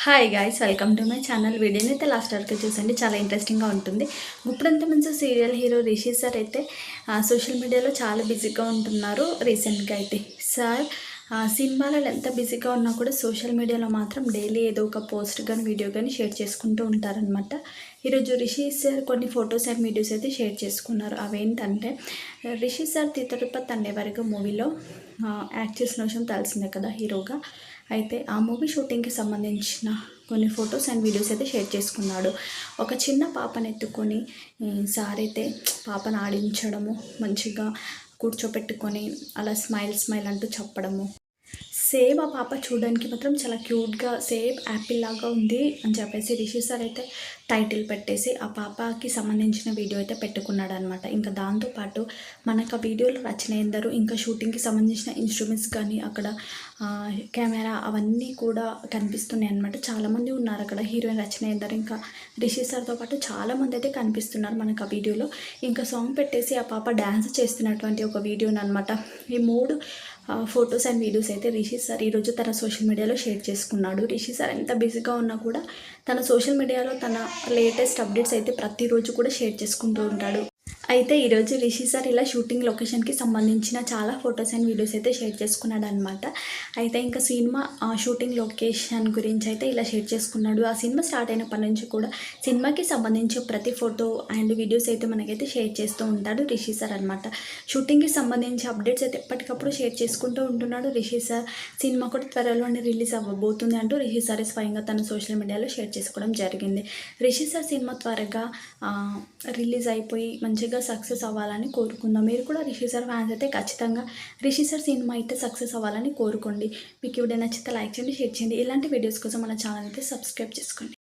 Hi guys, welcome to my channel. వీడియోని అయితే last వరకు చూసండి, చాలా ఇంట్రెస్టింగ్గా ఉంటుంది. గుప్పుడంత మంచి సీరియల్ హీరో రిషి సార్ అయితే సోషల్ మీడియాలో చాలా బిజీగా ఉంటున్నారు రీసెంట్గా అయితే. సార్ సినిమాలలో ఎంత బిజీగా ఉన్నా కూడా సోషల్ మీడియాలో మాత్రం డైలీ ఏదో ఒక పోస్ట్ కానీ వీడియో కానీ షేర్ చేసుకుంటూ ఉంటారనమాట. ఈరోజు రిషి సార్ కొన్ని ఫొటోస్ అండ్ వీడియోస్ అయితే షేర్ చేసుకున్నారు. అవేంటంటే, రిషి సార్ తిరుపతి అండేవరకు మూవీలో యాక్ట్ చేసిన విషయం తెలిసిందే కదా హీరోగా. అయితే ఆ మూవీ షూటింగ్కి సంబంధించిన కొన్ని ఫొటోస్ అండ్ వీడియోస్ అయితే షేర్ చేసుకున్నాడు. ఒక చిన్న పాపను ఎత్తుకొని సార్ అయితే పాపను ఆడించడము, మంచిగా కూర్చోపెట్టుకొని అలా స్మైల్ స్మైల్ అంటూ చెప్పడము. సేమ్ ఆ పాప చూడడానికి మాత్రం చాలా క్యూట్గా సేమ్ యాపిల్ లాగా ఉంది అని చెప్పేసి రిషి సార్ అయితే టైటిల్ పెట్టేసి ఆ పాపకి సంబంధించిన వీడియో అయితే పెట్టుకున్నాడు అనమాట. ఇంకా దాంతోపాటు మనకు ఆ వీడియోలో రచన ఎందరూ ఇంకా షూటింగ్కి సంబంధించిన ఇన్స్ట్రుమెంట్స్ కానీ అక్కడ కెమెరా అవన్నీ కూడా కనిపిస్తున్నాయి అనమాట. చాలామంది ఉన్నారు అక్కడ. హీరోయిన్ రచన ఎందరు ఇంకా రిషి సార్తో పాటు చాలామంది అయితే కనిపిస్తున్నారు మనకు ఆ వీడియోలో. ఇంకా సాంగ్ పెట్టేసి ఆ పాప డ్యాన్స్ చేస్తున్నటువంటి ఒక వీడియోని అనమాట. ఈ మూడు ఫొటోస్ అండ్ వీడియోస్ అయితే రిషి సార్ ఈరోజు తన సోషల్ మీడియాలో షేర్ చేసుకున్నాడు. రిషి సార్ ఎంత బిజీగా ఉన్నా కూడా తన సోషల్ మీడియాలో తన లేటెస్ట్ అప్డేట్స్ అయితే ప్రతిరోజు కూడా షేర్ చేసుకుంటూ ఉంటాడు. అయితే ఈరోజు రిషి సార్ ఇలా షూటింగ్ లొకేషన్కి సంబంధించిన చాలా ఫొటోస్ అండ్ వీడియోస్ అయితే షేర్ చేసుకున్నాడు అనమాట. అయితే ఇంకా సినిమా షూటింగ్ లొకేషన్ గురించి అయితే ఇలా షేర్ చేసుకున్నాడు. ఆ సినిమా స్టార్ట్ అయినప్పటి నుంచి కూడా సినిమాకి సంబంధించి ప్రతి ఫోటో అండ్ వీడియోస్ అయితే మనకైతే షేర్ చేస్తూ ఉంటాడు రిషి సార్ అనమాట. షూటింగ్కి సంబంధించి అప్డేట్స్ అయితే ఎప్పటికప్పుడు షేర్ చేసుకుంటూ ఉంటున్నాడు రిషి సార్. సినిమా కూడా త్వరలోనే రిలీజ్ అవ్వబోతుంది అంటూ రిషి సార్ స్వయంగా తన సోషల్ మీడియాలో షేర్ చేసుకోవడం జరిగింది. రిషి సార్ సినిమా త్వరగా రిలీజ్ అయిపోయి మంచిగా సక్సెస్ అవ్వాలని కోరుకుందాం. మీరు కూడా రిషి సార్ ఫ్యాన్స్ అయితే ఖచ్చితంగా రిషి సార్ సినిమా అయితే సక్సెస్ అవ్వాలని కోరుకోండి. మీకు వీడియో నచ్చితే లైక్ చేయండి, షేర్ చేయండి. ఇలాంటి వీడియోస్ కోసం మన ఛానల్ అయితే సబ్స్క్రైబ్ చేసుకోండి.